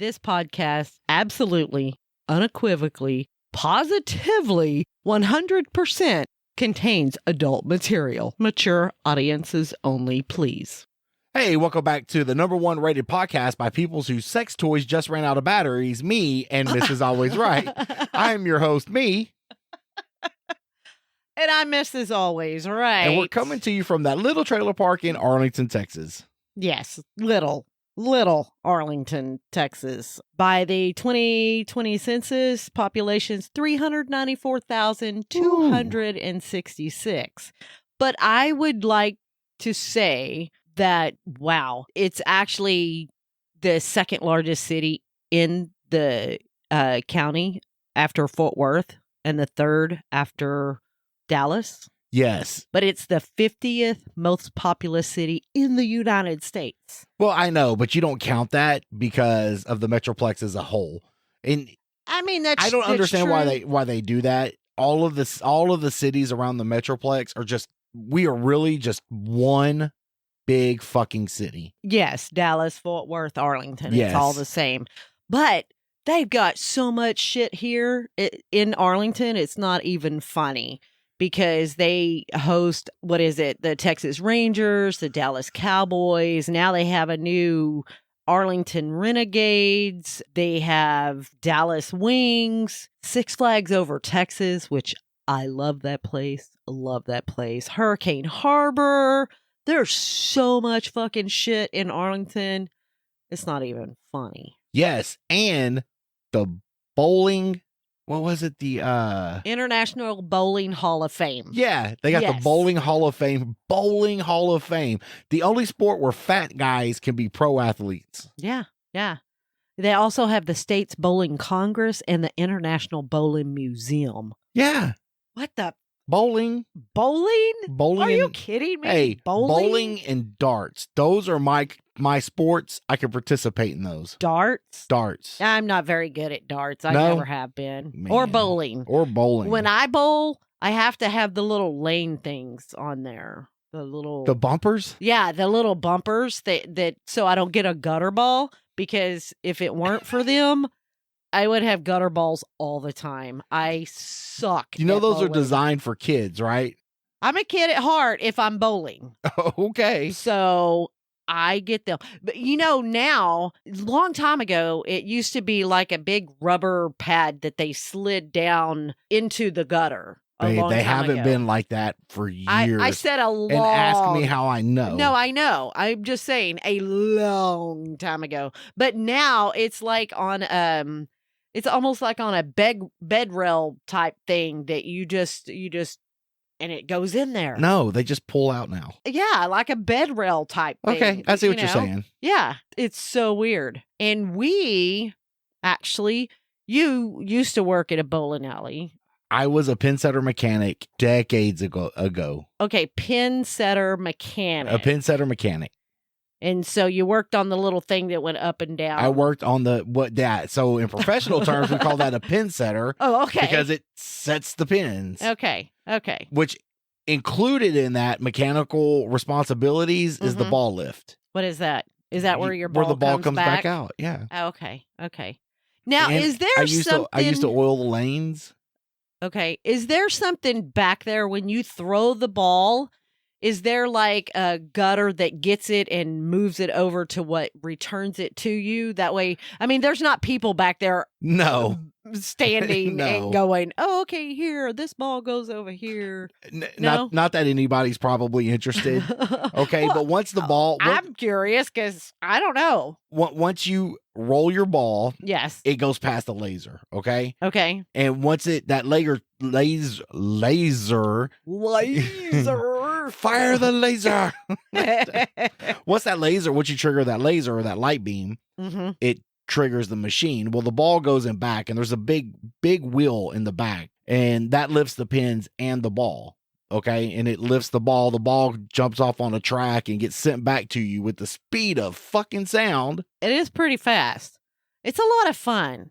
This podcast absolutely, unequivocally, positively, 100% contains adult material. Mature audiences only, please. Hey, welcome back to the #1 rated podcast by peoples whose sex toys just ran out of batteries, me and Mrs. Always Right. I'm your host, me. And I'm Mrs. Always Right. And we're coming to you from that little trailer park in Arlington, Texas. Yes, little Arlington, Texas. By the 2020 census, population's 394,266. But I would like to say that, wow, it's actually the second largest city in the county after Fort Worth and the third after Dallas. Yes. But it's the 50th most populous city in the United States. Well, I know, but you don't count that because of the Metroplex as a whole. And I mean, I don't understand true. why they do that. All of the cities around the Metroplex are we are really just one big fucking city. Yes, Dallas, Fort Worth, Arlington. Yes. It's all the same. But they've got so much shit here in Arlington, it's not even funny. Because they host, the Texas Rangers, the Dallas Cowboys. Now they have a new Arlington Renegades. They have Dallas Wings, Six Flags Over Texas, which I love that place. Hurricane Harbor. There's so much fucking shit in Arlington. It's not even funny. Yes, and the bowling. What was it? The International Bowling Hall of Fame. Yeah, they got the Bowling Hall of Fame. Bowling Hall of Fame. The only sport where fat guys can be pro athletes. Yeah. They also have the State's Bowling Congress and the International Bowling Museum. Yeah. What the? Bowling? Are you kidding me? Hey, bowling and darts. Those are my sports. I can participate in those. Darts? I'm not very good at darts. I No? never have been. Man. Or bowling. When I bowl, I have to have the little lane things on there. The bumpers? Yeah, the little bumpers that so I don't get a gutter ball, because if it weren't for them, I would have gutter balls all the time. I suck. You know those bowling. are designed for kids, right? I'm a kid at heart if I'm bowling. Okay. So I get them. But now, a long time ago, it used to be like a big rubber pad that they slid down into the gutter. They haven't been like that for years. I said a long... And ask me how I know. No, I know. I'm just saying a long time ago. But now it's like on... It's almost like on a bed rail type thing that you just and it goes in there. No, they just pull out now. Yeah, like a bed rail type thing. Okay, I see what you're saying. Yeah, it's so weird. And you used to work at a bowling alley. I was a pinsetter mechanic decades ago. Okay, pinsetter mechanic. A pinsetter mechanic. And so you worked on the little thing that went up and down. I worked on so in professional terms, we call that a pin setter. Oh, okay. Because it sets the pins. Okay. Which included in that mechanical responsibilities is the ball lift. What is that? Is that where the ball comes back out? Yeah. Okay. Now, and is there something... I used to oil the lanes. Okay. Is there something back there when you throw the ball? Is there like a gutter that gets it and moves it over to what returns it to you? That way, I mean, there's not people back there standing and going, oh, okay, here, this ball goes over here. No? Not that anybody's probably interested. Okay, well, but once the ball... I'm curious because I don't know. Once you roll your ball, yes, it goes past the laser, okay? Okay. And once that laser... Fire the laser. Once you trigger that laser or that light beam, it triggers the machine. Well, the ball goes in back, and there's a big wheel in the back, and that lifts the pins and the ball. Okay, and it lifts the ball. The ball jumps off on a track and gets sent back to you with the speed of fucking sound. It is pretty fast. It's a lot of fun.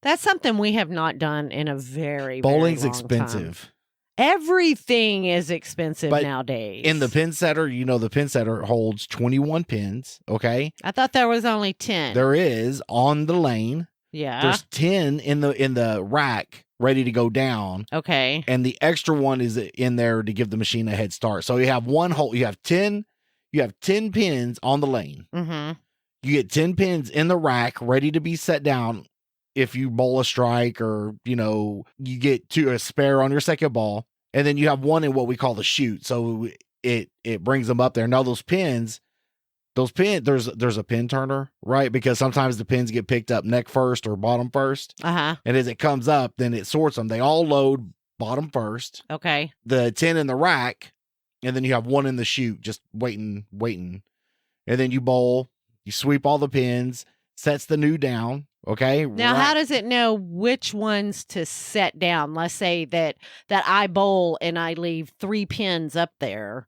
That's something we have not done in a very, Bowling's very long expensive. time. Everything is expensive But nowadays. In the pin setter, the pin setter holds 21 pins, okay? I thought there was only 10. There is on the lane. Yeah. There's 10 in the rack ready to go down. Okay. And the extra one is in there to give the machine a head start. So you have you have 10 pins on the lane. Mm-hmm. You get 10 pins in the rack ready to be set down if you bowl a strike or, you get a spare on your second ball. And then you have one in what we call the chute. So it brings them up there. Now those pins, there's a pin turner, right? Because sometimes the pins get picked up neck first or bottom first. Uh-huh. And as it comes up, then it sorts them. They all load bottom first. Okay. The 10 in the rack, and then you have one in the chute just waiting. And then you bowl, you sweep all the pins, sets the new down. Okay. Now, how does it know which ones to set down? Let's say that I bowl and I leave 3 pins up there,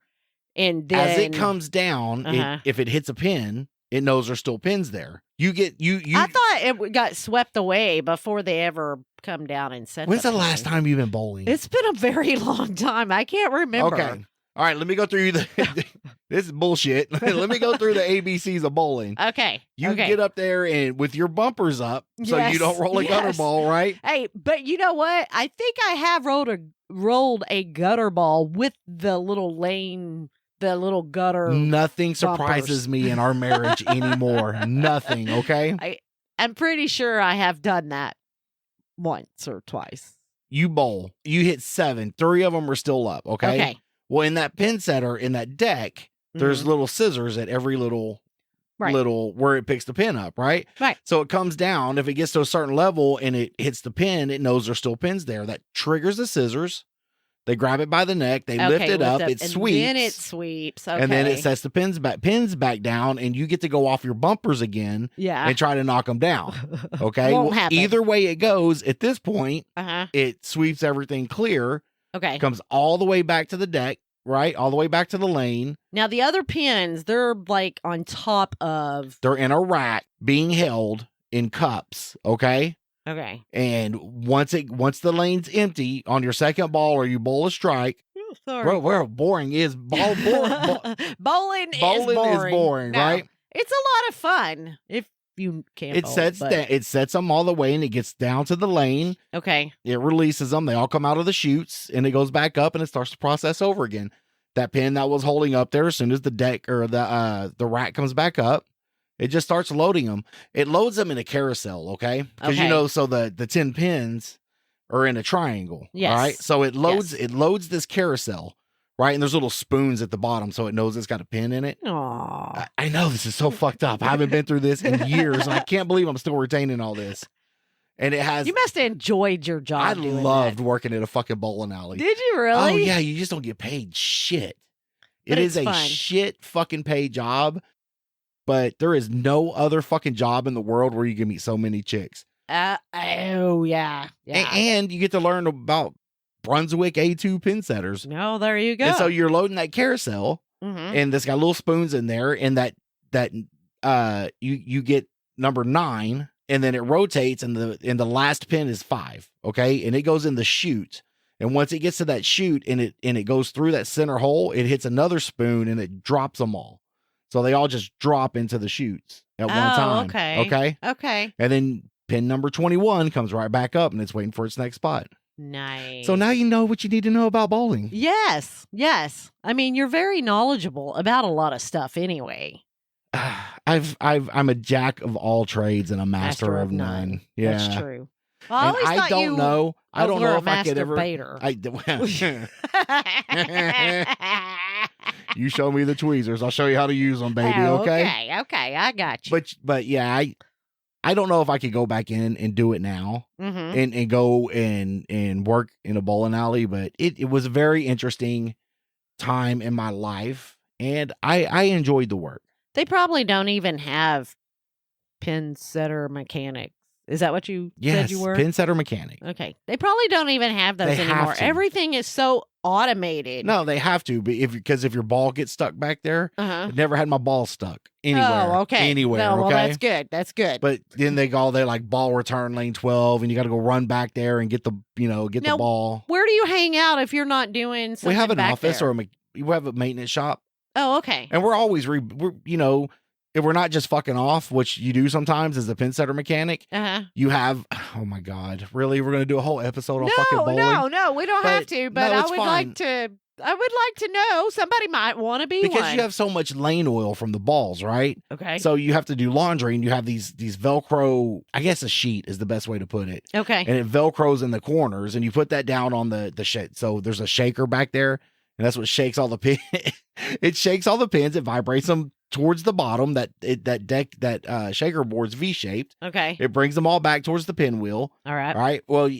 and then as it comes down, if it hits a pin, it knows there's still pins there. You I thought it got swept away before they ever come down and set. When's the last time you've been bowling? It's been a very long time. I can't remember. Okay. All right, let me go through this is bullshit. Let me go through the ABCs of bowling. Okay. You get up there and with your bumpers up so you don't roll a gutter ball, right? Hey, but you know what? I think I have rolled a gutter ball with the little lane, the little gutter. Nothing surprises me in our marriage anymore. Nothing, okay? I'm pretty sure I have done that once or twice. You bowl. You hit 7. 3 of them are still up, okay? Okay. Well, in that pin setter, in that deck, there's little scissors at every little where it picks the pin up, right? Right. So it comes down. If it gets to a certain level and it hits the pin, it knows there's still pins there. That triggers the scissors. They grab it by the neck. They lift it up. It sweeps. And then it sweeps. Okay. And then it sets the pins back down, and you get to go off your bumpers again. Yeah. And try to knock them down. Okay. Won't happen. Either way it goes, at this point, Uh-huh. it sweeps everything clear. Okay. Comes all the way back to the deck, right? All the way back to the lane. Now, the other pins, they're like on top of. They're in a rack being held in cups, okay? Okay. And once the lane's empty on your second ball or you bowl a strike, Sorry. boring is boring. Bowling is boring, no, right? It's a lot of fun if you can't. It sets them all the way and it gets down to the lane. Okay. It releases them. They all come out of the chutes and it goes back up and it starts the process over again. That pin that was holding up there, as soon as the deck or the rack comes back up, it just starts loading them. It loads them in a carousel, okay? Because so the 10 pins are in a triangle. Yes. All right. So it loads this carousel, right? And there's little spoons at the bottom, so it knows it's got a pin in it. Aww. I know this is so fucked up. I haven't been through this in years, and I can't believe I'm still retaining all this. And it has. You must have enjoyed your job. I doing loved that. working at a fucking bowling alley. Did you really? Oh yeah, you just don't get paid shit. But it is a fun. shit fucking paid job. But there is no other fucking job in the world where you can meet so many chicks. Oh yeah. And you get to learn about Brunswick A2 pin setters. No, there you go. And so you're loading that carousel, and it's got little spoons in there, and that you get number 9, and then it rotates, and the last pin is 5, okay, and it goes in the chute, and once it gets to that chute, and it goes through that center hole, it hits another spoon, and it drops them all, so they all just drop into the chutes at one time. Okay. And then pin number 21 comes right back up, and it's waiting for its next spot. Nice. So now you know what you need to know about bowling. Yes. I mean, you're very knowledgeable about a lot of stuff anyway. I'm a jack of all trades and a master of none. Yeah, that's true. Well, I always thought don't know. I don't know if I could ever. You show me the tweezers, I'll show you how to use them, baby. Okay, I got you. But yeah, I don't know if I could go back in and do it now and go and work in a bowling alley. But it was a very interesting time in my life, and I enjoyed the work. They probably don't even have pin setter mechanics. Is that what you said you were? Pin setter mechanic. Okay. They probably don't even have those They anymore. have to. Everything is so automated. No, they have to, but because if your ball gets stuck back there, I've never had my ball stuck anywhere. Oh, okay. Anywhere. No, well, okay? that's good. That's good. But then they go there like ball return lane 12, and you got to go run back there and get the the ball. Where do you hang out if you're not doing something? We have an back office there? or we have a maintenance shop. Oh, okay. And we're always if we're not just fucking off, which you do sometimes as a pinsetter mechanic, you have, oh my God, really? We're going to do a whole episode on fucking bowling? No, we don't have to, but I would like to know. Somebody might want to be because one. you have so much lane oil from the balls, right? Okay. So you have to do laundry, and you have these Velcro, I guess a sheet is the best way to put it. Okay. And it Velcros in the corners, and you put that down on the shit. So there's a shaker back there, and that's what shakes all the pins. It shakes all the pins. It vibrates them towards the bottom. That shaker board's V-shaped. Okay. It brings them all back towards the pinwheel. All right. All right. Well,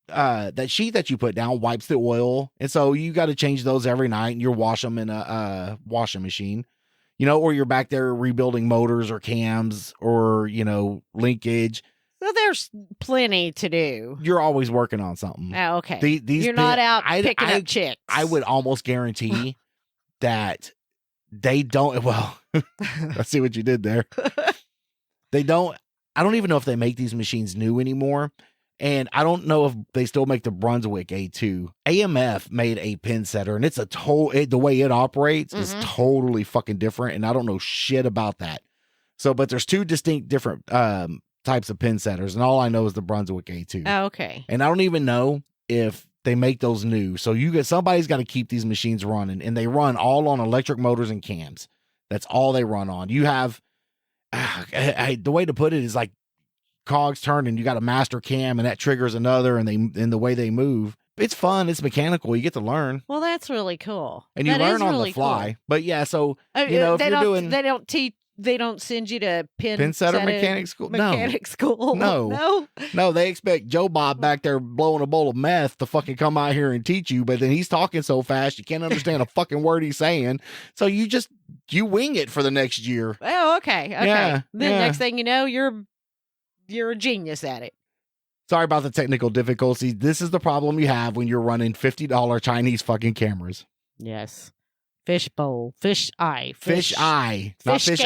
that sheet that you put down wipes the oil, and so you got to change those every night, and you wash them in a washing machine, or you're back there rebuilding motors or cams or linkage. So there's plenty to do. You're always working on something. Oh, okay. These you're not out picking up chicks. I would almost guarantee that they don't. Well, I see what you did there. They don't. I don't even know if they make these machines new anymore. And I don't know if they still make the Brunswick A2. AMF made a pin setter, and it's the way it operates is totally fucking different. And I don't know shit about that. So, but there's two distinct different types of pin setters, and all I know is the Brunswick A2. Oh, okay. And I don't even know if they make those new. So somebody's got to keep these machines running, and they run all on electric motors and cams. That's all they run on. You have the way to put it is like cogs turning. You got a master cam, and that triggers another, and the way they move. It's fun. It's mechanical. You get to learn. Well, that's really cool. And you learn on the fly. Cool. But yeah, so if you're doing, they don't send you to pinsetter mechanic school. School. No. They expect Joe Bob back there blowing a bowl of meth to fucking come out here and teach you, but then he's talking so fast you can't understand a fucking word he's saying. So you wing it for the next year. Oh, okay. Yeah, then next thing you know, you're a genius at it. Sorry about the technical difficulties. This is the problem you have when you're running $50 Chinese fucking cameras. Yes. Fish bowl, fish eye, not fish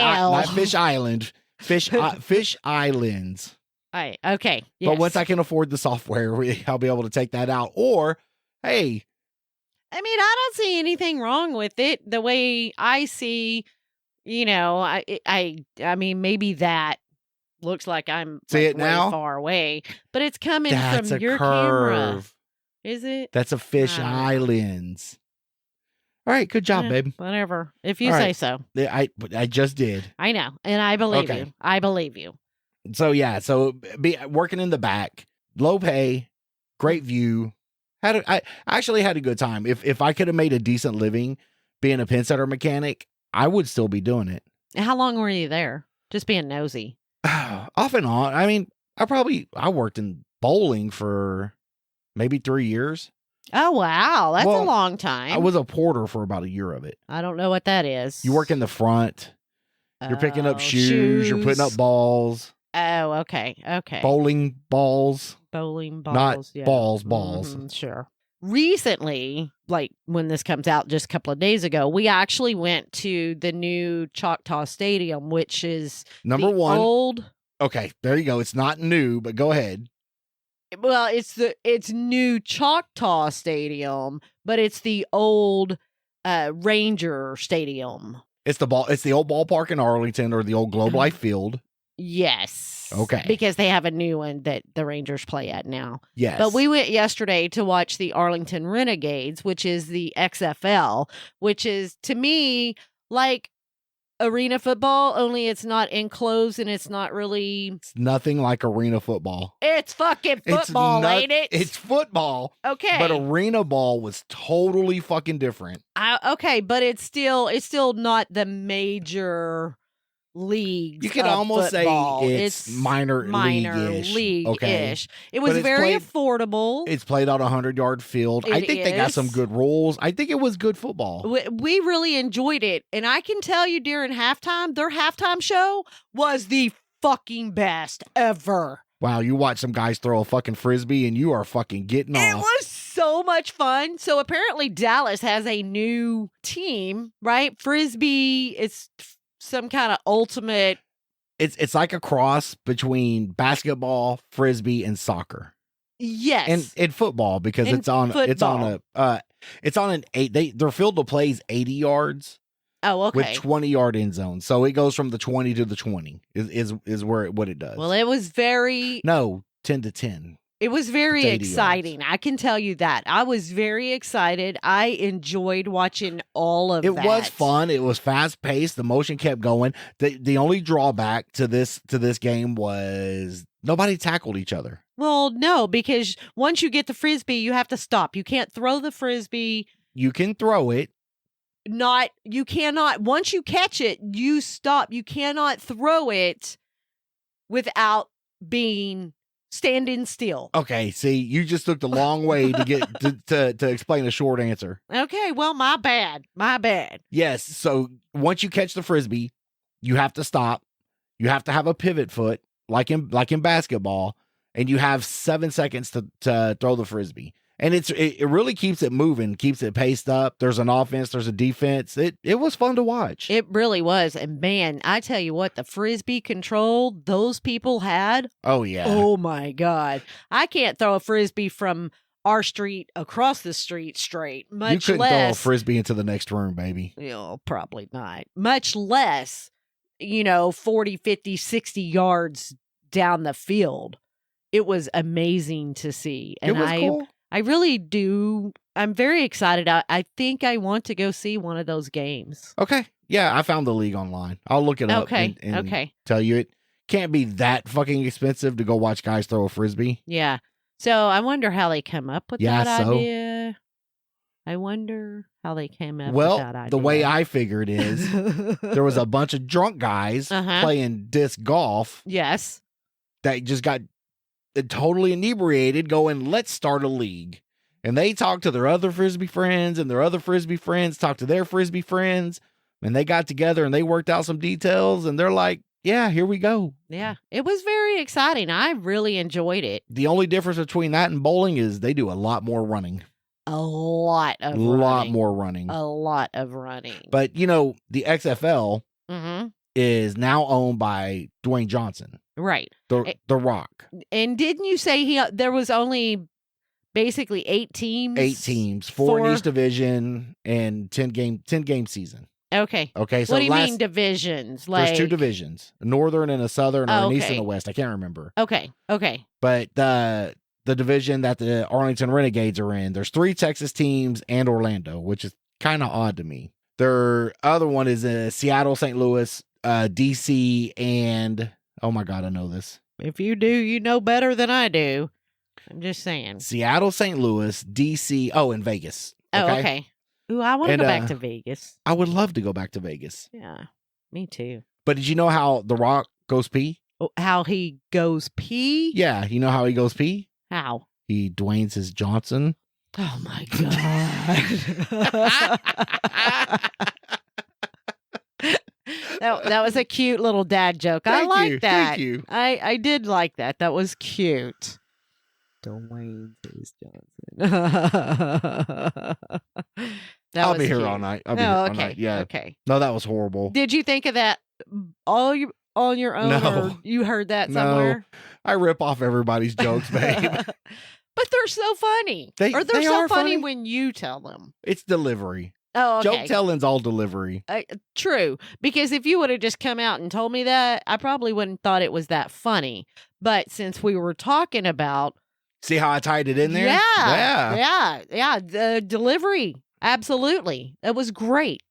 island, fish islands. Okay. Yes. But once I can afford the software, I'll be able to take that out. Or, hey, I mean, I don't see anything wrong with it. The way I see, I mean, maybe that looks like I'm see it way now far away, but it's coming from your camera. Is it? That's a fish islands. All right, good job, babe. Whatever. If you say so. I just did. I know, and I believe you. I believe you. So yeah, working in the back, low pay, great view. I actually had a good time. If I could have made a decent living being a pinsetter mechanic, I would still be doing it. How long were you there? Just being nosy. Off and on. I mean, I worked in bowling for maybe 3 years. Oh, wow. That's a long time. I was a porter for about a year of it. I don't know what that is. You work in the front. You're picking up shoes. You're putting up balls. Oh, okay. Okay. Bowling balls. Not balls. Mm-hmm, sure. Recently, like when this comes out just a couple of days ago, we actually went to the new Choctaw Stadium, which is number one. Old. Okay, there you go. It's not new, but go ahead. Well, it's new Choctaw Stadium, but it's the old Ranger Stadium. It's the old ballpark in Arlington, or the old Globe Life Field. Yes. Okay. Because they have a new one that the Rangers play at now. Yes. But we went yesterday to watch the Arlington Renegades, which is the XFL, which is, to me, like arena football, only it's not enclosed and it's not really... It's nothing like arena football. It's fucking football, ain't it? It's football. Okay. But arena ball was totally fucking different. Okay, but it's still not the major leagues. You could almost football. Say it's minor league-ish. Okay. It was very affordable. It's played on a 100-yard field. I think they got some good rules. I think it was good football. We really enjoyed it. And I can tell you during halftime, their halftime show was the fucking best ever. Wow, you watch some guys throw a fucking frisbee and you are fucking getting off. It was so much fun. So apparently Dallas has a new team, right? Frisbee, it's some kind of ultimate. It's like a cross between basketball, frisbee, and soccer. Yes. And football, because And it's on football. an 8. Their field of play is 80 yards. Oh, okay. With 20-yard end zone. So it goes from the 20 to the 20 is what it does. Well, it was very 10 to 10. It was very 80 exciting. yards. I can tell you that. I was very excited. I enjoyed watching all of It that. was fun. It was fast paced. The motion kept going. The only drawback to this game was nobody tackled each other. Well, no, because once you get the Frisbee, you have to stop. You can't throw the Frisbee. You can throw it. You cannot, once you catch it, you stop. You cannot throw it without standing still. Okay, see, you just took the long way to get to explain a short answer. Okay, well, my bad. My bad. Yes, so once you catch the Frisbee, you have to stop. You have to have a pivot foot, like in basketball, and you have 7 seconds to throw the Frisbee. And it really keeps it moving, keeps it paced up. There's an offense, there's a defense. It was fun to watch. It really was. And man, I tell you what, the Frisbee control those people had. Oh, yeah. Oh, my God. I can't throw a Frisbee from our street across the street straight, much less. You couldn't throw a Frisbee into the next room, baby. Probably not. Much less, 40, 50, 60 yards down the field. It was amazing to see. And it was cool. I really do. I'm very excited. I think I want to go see one of those games. Okay. Yeah, I found the league online. I'll look it up and tell you it can't be that fucking expensive to go watch guys throw a Frisbee. Yeah. So I wonder how they come up with that idea. I wonder how they came up with that idea. The way I figured is there was a bunch of drunk guys playing disc golf. Yes. That just got totally inebriated going, let's start a league. And they talked to their other Frisbee friends, and their other Frisbee friends talked to their Frisbee friends, and they got together and they worked out some details, and they're like, yeah, here we go. Yeah, it was very exciting. I really enjoyed it. The only difference between that and bowling is they do a lot more running. A lot of running. A lot of running. But, the XFL is now owned by Dwayne Johnson. Right. The Rock. And didn't you say there was only basically 8 teams? 8 teams, 4 in each division, and 10 game season. Okay. Okay. So what do you mean divisions? There's 2 divisions, a northern and a southern, or an east and a west. I can't remember. Okay. But the division that the Arlington Renegades are in, there's 3 Texas teams and Orlando, which is kind of odd to me. Their other one is Seattle, St. Louis, DC, and oh my God, I know this. If you do, you know better than I do. I'm just saying. Seattle, St. Louis, DC, and Vegas. Okay? Oh, okay. Ooh, I want to go back to Vegas. I would love to go back to Vegas. Yeah, me too. But did you know how The Rock goes pee? Oh, how he goes pee? Yeah, you know how he goes pee? How? He Dwayne's his Johnson. Oh my God. That was a cute little dad joke. I like that. Thank you. I did like that. That was cute. Dwayne's his Johnson. I'll be here all night. All night. Yeah. Okay. No, that was horrible. Did you think of that on your own? No. Or you heard that somewhere? No. I rip off everybody's jokes, babe. But they're so funny. They're so funny when you tell them. It's delivery. Oh, okay. Joke telling's all delivery. True. Because if you would have just come out and told me that, I probably wouldn't thought it was that funny. But since we were talking about... See how I tied it in there? Yeah. The delivery. Absolutely. It was great.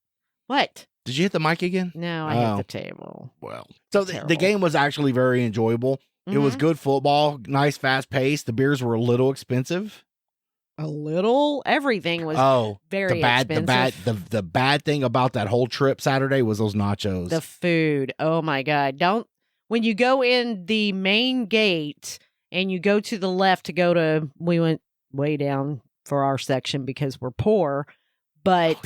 What? Did you hit the mic again? No, I hit the table. Well, so the game was actually very enjoyable. It was good football, nice fast pace. The beers were a little expensive. A little? Everything was very expensive. The bad thing about that whole trip Saturday was those nachos. The food. Oh my God. When you go in the main gate and you go to the left we went way down for our section because we're poor, but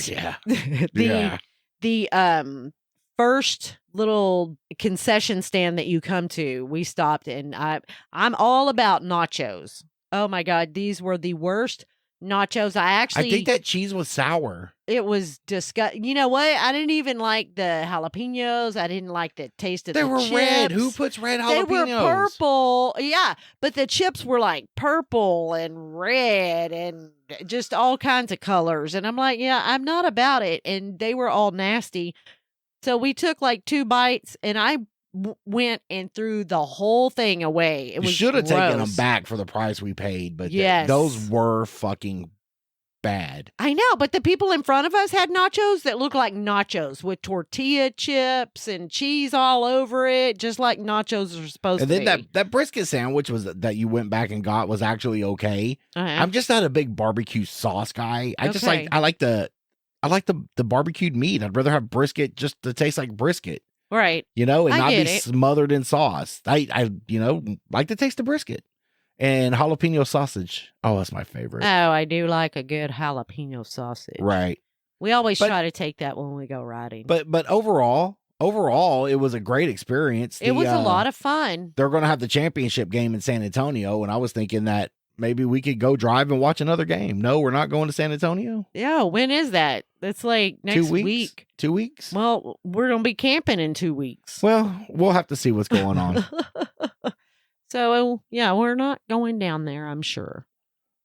the first little concession stand that you come to, we stopped, and I'm all about nachos. Oh my God, these were the worst nachos. I think that cheese was sour. It was disgusting. You know what? I didn't even like the jalapenos. I didn't like the taste of the chips. They were red. Who puts red jalapenos? They were purple. Yeah, but the chips were like purple and red and just all kinds of colors. And I'm like, yeah, I'm not about it. And they were all nasty. So we took like 2 bites, and I went and threw the whole thing away. It was should have taken them gross. back for the price we paid, but Yes. those were fucking bad. I know, but the people in front of us had nachos that looked like nachos with tortilla chips and cheese all over it, just like nachos are supposed to be. And then that brisket sandwich that you went back and got was actually okay. I'm just not a big barbecue sauce guy. I like the barbecued meat. I'd rather have brisket just to taste like brisket. Right. You know, and I not get be it. smothered in sauce. I like the taste of brisket. And jalapeno sausage. Oh, that's my favorite. Oh, I do like a good jalapeno sausage. Right. We always try to take that when we go riding. But overall, it was a great experience. It was a lot of fun. They're going to have the championship game in San Antonio, and I was thinking that maybe we could go drive and watch another game. No, we're not going to San Antonio. Yeah, when is that? That's like next 2 weeks? week. 2 weeks? Well, we're going to be camping in 2 weeks. Well, we'll have to see what's going on. So, yeah, we're not going down there, I'm sure.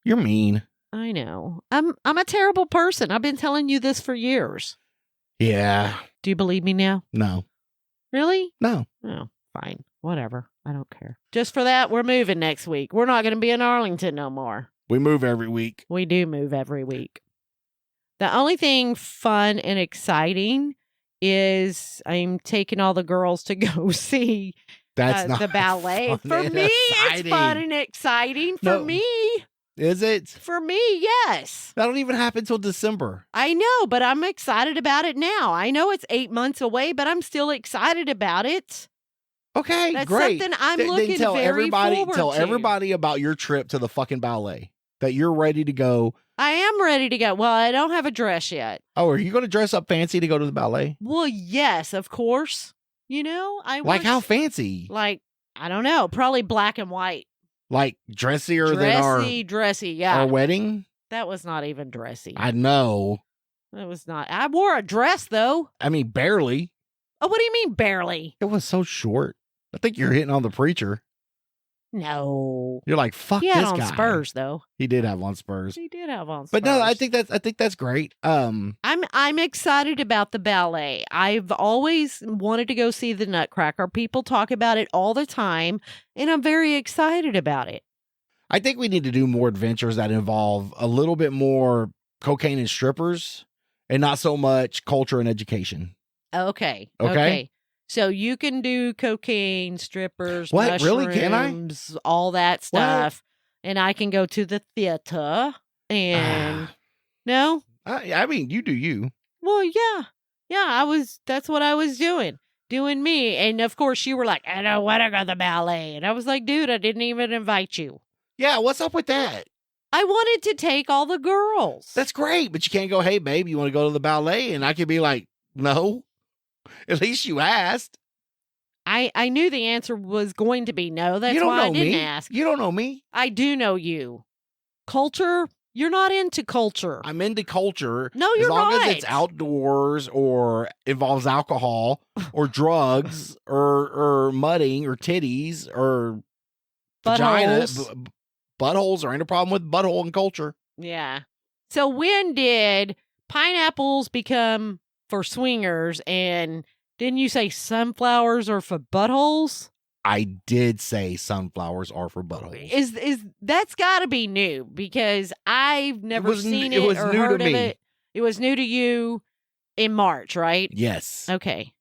You're mean. I know. I'm a terrible person. I've been telling you this for years. Yeah. Do you believe me now? No. Really? No. Oh, fine. Whatever. I don't care. Just for that, we're moving next week. We're not going to be in Arlington no more. We move every week. We do move every week. The only thing fun and exciting is I'm taking all the girls to go see That's not the ballet. For me, it's fun and exciting. For me. Is it? For me, yes. That don't even happen till December. I know, but I'm excited about it now. I know it's 8 months away, but I'm still excited about it. Okay, That's great. something I'm looking tell very everybody, forward Tell to. everybody about your trip to the fucking ballet. That you're ready to go. I am ready to go. Well, I don't have a dress yet. Oh, are you going to dress up fancy to go to the ballet? Well, yes, of course. You know, like how fancy? Like, I don't know, probably black and white. Like dressier than dressy, yeah. Our wedding? That was not even dressy. I know. It was not. I wore a dress, though. I mean, barely. Oh, what do you mean, barely? It was so short. I think you're hitting on the preacher. No. You're like, fuck he this had on guy. Spurs, though. He did have on Spurs. He did have on Spurs. But no, I think that's great. I'm excited about the ballet. I've always wanted to go see the Nutcracker. People talk about it all the time, and I'm very excited about it. I think we need to do more adventures that involve a little bit more cocaine and strippers and not so much culture and education. Okay. So you can do cocaine, strippers, what? mushrooms, Really? Can I? All that stuff. What? And I can go to the theater and no? I mean, you do you. Well, yeah. Yeah, that's what I was doing me. And of course you were like, I don't want to go to the ballet. And I was like, dude, I didn't even invite you. Yeah, what's up with that? I wanted to take all the girls. That's great, but you can't go, hey, babe, you want to go to the ballet? And I could be like, no. At least you asked. I knew the answer was going to be no. That's why I didn't ask. You don't know me. I do know you. Culture? You're not into culture. I'm into culture. No, you're not. As long as it's outdoors or involves alcohol or drugs or mudding or titties or vaginas. Buttholes. Or any problem with butthole and culture. Yeah. So when did pineapples become for swingers, and didn't you say sunflowers are for buttholes? I did say sunflowers are for buttholes. Is that's got to be new, because I've never seen it or heard of it. It was new to you in March, right? Yes. Okay.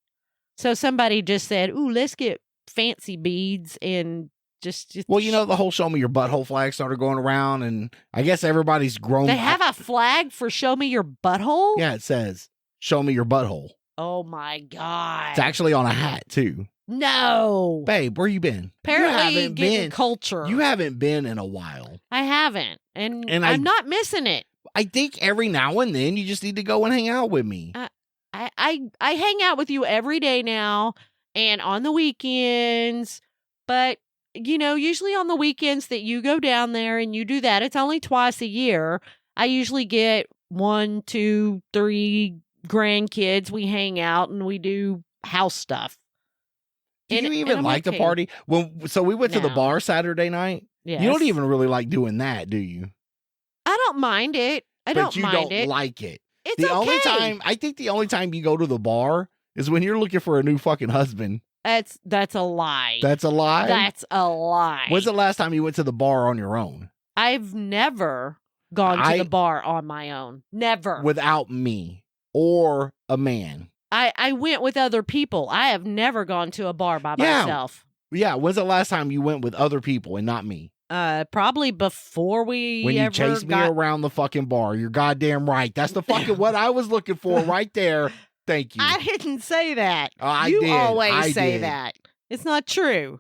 So somebody just said, "Ooh, let's get fancy beads and just." Well, you know, the whole "Show Me Your Butthole" flag started going around, and I guess everybody's grown. They have a flag for "Show Me Your Butthole"? Yeah, it says "Show Me Your Butthole." Oh my God! It's actually on a hat too. No, babe, where you been? Apparently, getting culture. You haven't been in a while. I haven't, and I'm not missing it. I think every now and then you just need to go and hang out with me. I hang out with you every day now, and on the weekends, but. You know, usually on the weekends that you go down there and you do that, it's only twice a year. I usually get 1, 2, 3 grandkids. We hang out and we do house stuff. Do you even I'm like okay. the party? So we went to the No. bar Saturday night. Yes. You don't even really like doing that, do you? I don't mind it. But you don't like it. It's the okay. only time you go to the bar is when you're looking for a new fucking husband. That's a lie. That's a lie? That's a lie. When's the last time you went to the bar on your own? I've never gone to the bar on my own. Never. Without me or a man. I went with other people. I have never gone to a bar by myself. Yeah, when's the last time you went with other people and not me? Probably before we when you chased me around the fucking bar. You're goddamn right. That's the fucking what I was looking for right there. Thank you. I didn't say that. You always say that. It's not true.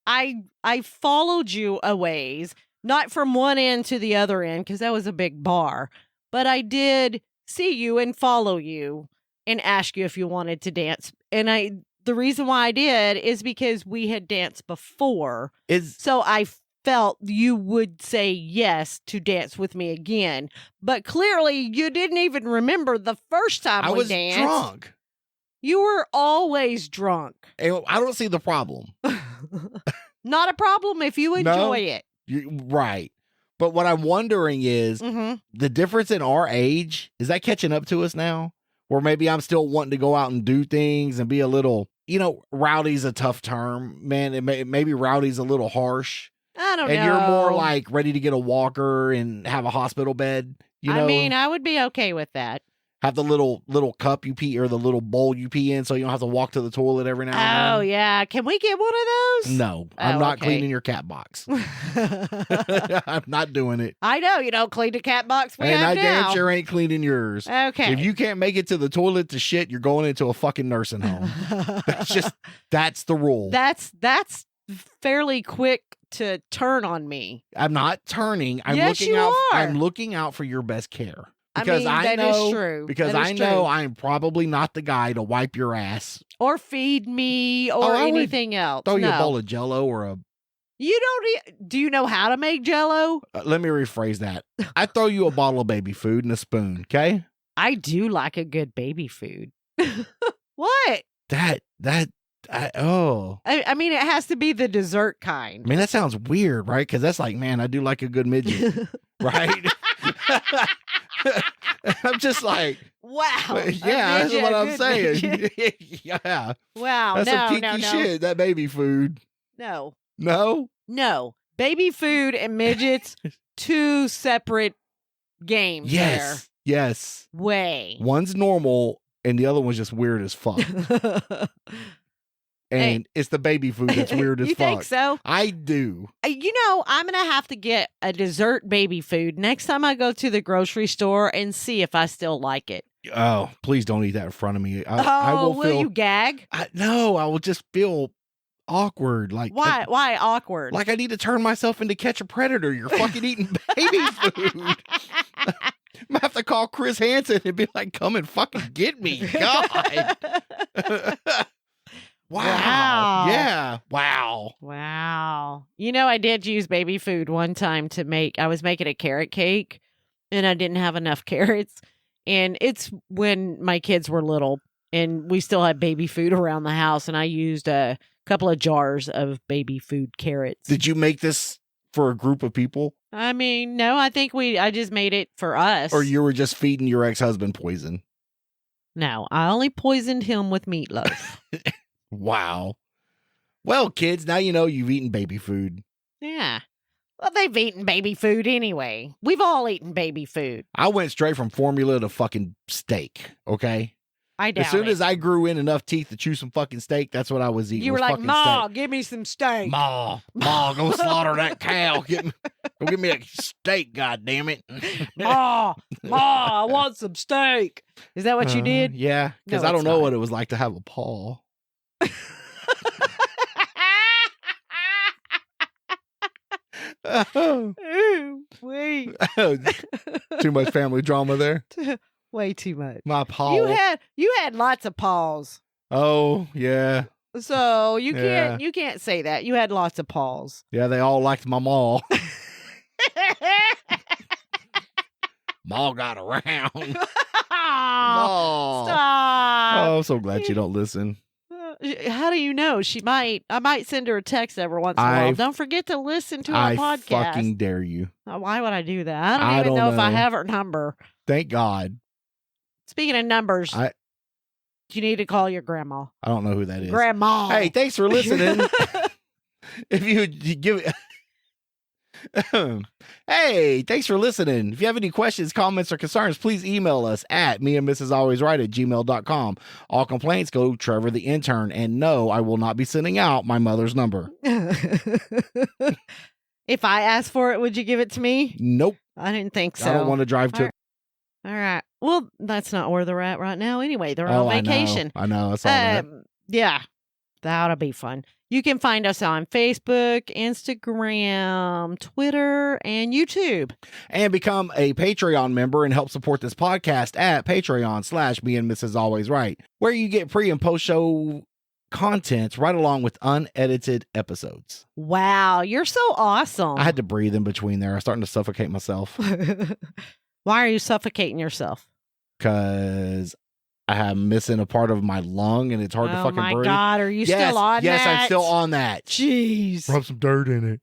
I followed you a ways, not from one end to the other end, because that was a big bar. But I did see you and follow you and ask you if you wanted to dance. And the reason why I did is because we had danced before. So I felt you would say yes to dance with me again. But clearly you didn't even remember the first time we danced. I was drunk. You were always drunk. And I don't see the problem. Not a problem if you enjoy it. Right. But what I'm wondering is the difference in our age, is that catching up to us now? Or maybe I'm still wanting to go out and do things and be a little, rowdy's a tough term, man. Maybe rowdy's a little harsh. I don't know. And you're more like ready to get a walker and have a hospital bed. I mean, I would be okay with that. Have the little cup you pee or the little bowl you pee in so you don't have to walk to the toilet every now and then. Oh, yeah. Can we get one of those? No, I'm not cleaning your cat box. I'm not doing it. I know you don't clean the cat box we and have I now. damn sure ain't cleaning yours. Okay. If you can't make it to the toilet to shit, you're going into a fucking nursing home. That's the rule. That's fairly quick to turn on me. I'm not turning. I'm looking out for your best care. Because that is true. Because I know I'm probably not the guy to wipe your ass. Or feed me or anything else. Throw you a bowl of Jell-O or a... You don't... Do you know how to make Jell-O? Let me rephrase that. I throw you a bottle of baby food and a spoon, okay? I do like a good baby food. What? I mean, it has to be the dessert kind. I mean, that sounds weird, right? Because that's like, man, I do like a good midget, right? I'm just like, wow. Yeah, that's what I'm saying. Yeah. Wow. That's some kinky shit, that baby food. No. No? No. Baby food and midgets, two separate games there. Yes. Way. One's normal and the other one's just weird as fuck. And it's the baby food that's weird as fuck. You think so? I do. I'm going to have to get a dessert baby food next time I go to the grocery store and see if I still like it. Oh, please don't eat that in front of me. Will you gag? No, I will just feel awkward. Like why? Why awkward? Like I need to turn myself into Catch a Predator. You're fucking eating baby food. I'm going to have to call Chris Hansen and be like, come and fucking get me. God. Wow. Yeah. Wow. Wow. I did use baby food one time I was making a carrot cake and I didn't have enough carrots. And it's when my kids were little and we still had baby food around the house. And I used a couple of jars of baby food carrots. Did you make this for a group of people? I mean, no, I think I just made it for us. Or you were just feeding your ex-husband poison? No, I only poisoned him with meatloaf. Wow. Well, kids, now you know you've eaten baby food. Yeah. Well, they've eaten baby food anyway. We've all eaten baby food. I went straight from formula to fucking steak, okay? I doubt As soon as I grew in enough teeth to chew some fucking steak, that's what I was eating. You were like, Ma, give me some steak. Ma, go slaughter that cow. Go give me a steak, goddammit. Ma, I want some steak. Is that what you did? Yeah, because I don't know what it was like to have a paw. Ooh, wait. Too much family drama there. Way too much. My paw. You had lots of paws. Oh yeah. So you can't say that. You had lots of paws. Yeah, they all liked my maw. Ma got around. Oh, Oh. stop. Oh, I'm so glad you don't listen. How do you know? I might send her a text every once in a while. Don't forget to listen to our I podcast. fucking dare you. Why would I do that? I don't even know if I have her number. Thank God. Speaking of numbers, you need to call your grandma. I don't know who that is. Grandma. Hey, thanks for listening. If you would give Hey, thanks for listening. If you have any questions, comments, or concerns, please email us at meandmrsalwaysright@gmail.com. All complaints go to Trevor the intern. And no, I will not be sending out my mother's number. If I asked for it, would you give it to me? Nope. I didn't think so. I don't want to drive to All right. Well, that's not where they're at right now anyway. They're on vacation. I know. I saw that. Yeah. That ought to be fun. You can find us on Facebook, Instagram, Twitter, and YouTube. And become a Patreon member and help support this podcast at Patreon/meandmrsalwaysright, where you get pre and post show content right along with unedited episodes. Wow, you're so awesome. I had to breathe in between there. I was starting to suffocate myself. Why are you suffocating yourself? Because I am missing a part of my lung and it's hard to fucking breathe. Oh my God, are you still on that? Yes, I'm still on that. Jeez. Rub some dirt in it.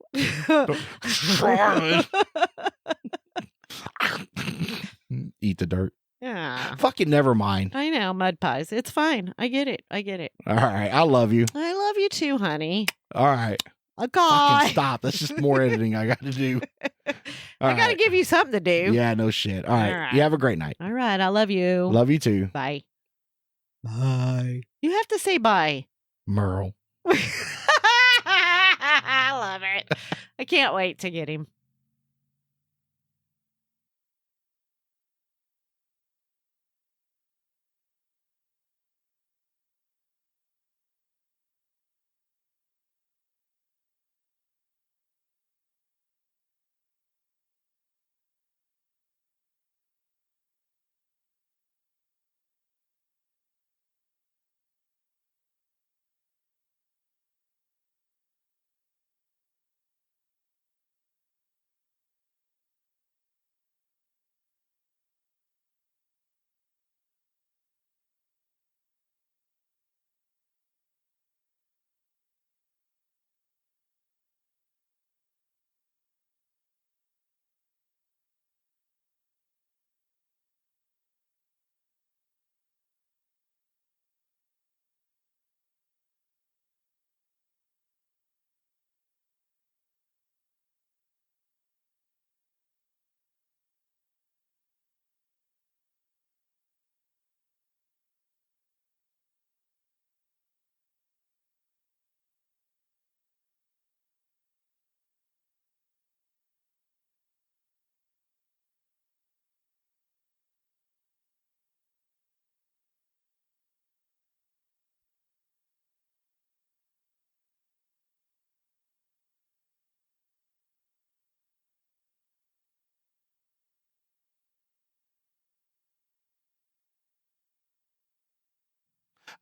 Eat the dirt. Yeah. Fucking never mind. I know, mud pies. It's fine. I get it. All right. I love you. I love you too, honey. All right. God. Fucking stop. That's just more editing I got to do. I got to give you something to do. Yeah, no shit. All right. You have a great night. All right. I love you. Love you too. Bye. Bye. You have to say bye. Merle. I love it. I can't wait to get him.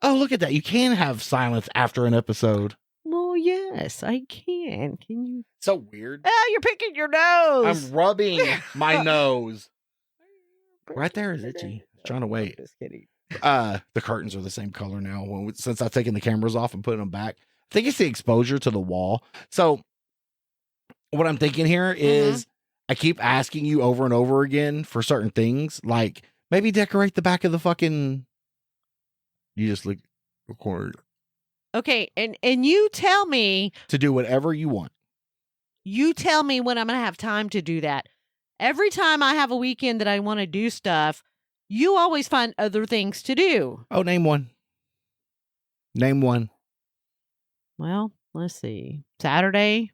Oh, look at that. You can have silence after an episode. Well, yes, I can. Can you? So weird. Oh, you're picking your nose. I'm rubbing my nose. Right there is itchy. Trying to wait. Just kidding. The curtains are the same color now since I've taken the cameras off and put them back. I think it's the exposure to the wall. So what I'm thinking here is I keep asking you over and over again for certain things, like maybe decorate the back of the fucking. You just look record. Okay, and you tell me to do whatever you want. You tell me when I'm going to have time to do that. Every time I have a weekend that I want to do stuff, you always find other things to do. Oh, name one. Name one. Well, let's see. Saturday,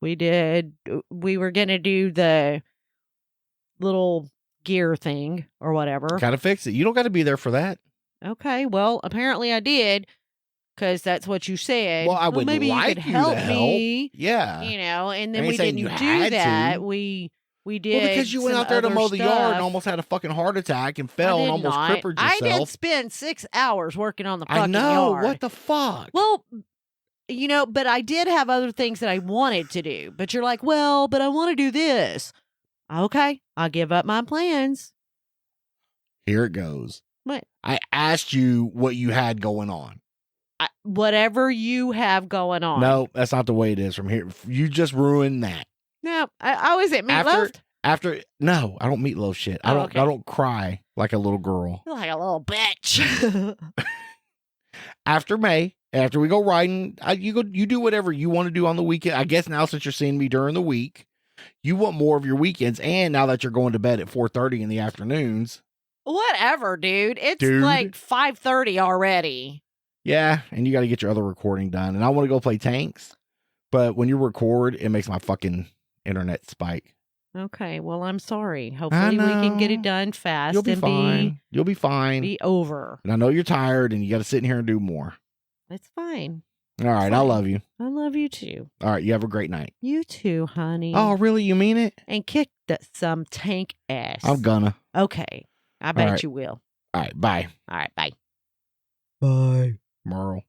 we were going to do the little gear thing or whatever. Gotta fix it. You don't got to be there for that. Okay, well, apparently I did. Because that's what you said. Well, I would maybe like you could help me. Yeah. You know, and then we didn't do that. We did. Well, because you went out there to mow the yard and almost had a fucking heart attack and fell and almost crippled yourself. I did spend 6 hours working on the fucking yard. What the fuck? Well, you know, but I did have other things that I wanted to do. But you're like, well, but I want to do this. Okay, I'll give up my plans. Here it goes. What? I asked you what you had going on. Whatever you have going on. No, that's not the way it is from here. You just ruined that. No. Is it meatloaf? No, I don't meatloaf shit. Oh, okay. I don't cry like a little girl. You're like a little bitch. After May, after we go riding, you do whatever you want to do on the weekend. I guess now since you're seeing me during the week, you want more of your weekends. And now that you're going to bed at 4:30 in the afternoons. Whatever, dude. It's like 5:30 already. Yeah, and you got to get your other recording done. And I want to go play tanks, but when you record, it makes my fucking internet spike. Okay, well, I'm sorry. Hopefully we can get it done fast. You'll be fine. You'll be fine. Be over. And I know you're tired and you got to sit in here and do more. It's fine. All right, fine. I love you. I love you too. All right, you have a great night. You too, honey. Oh, really? You mean it? And kick some tank ass. I'm gonna. Okay. I bet you will. All right, bye. All right, bye. Bye. Merle.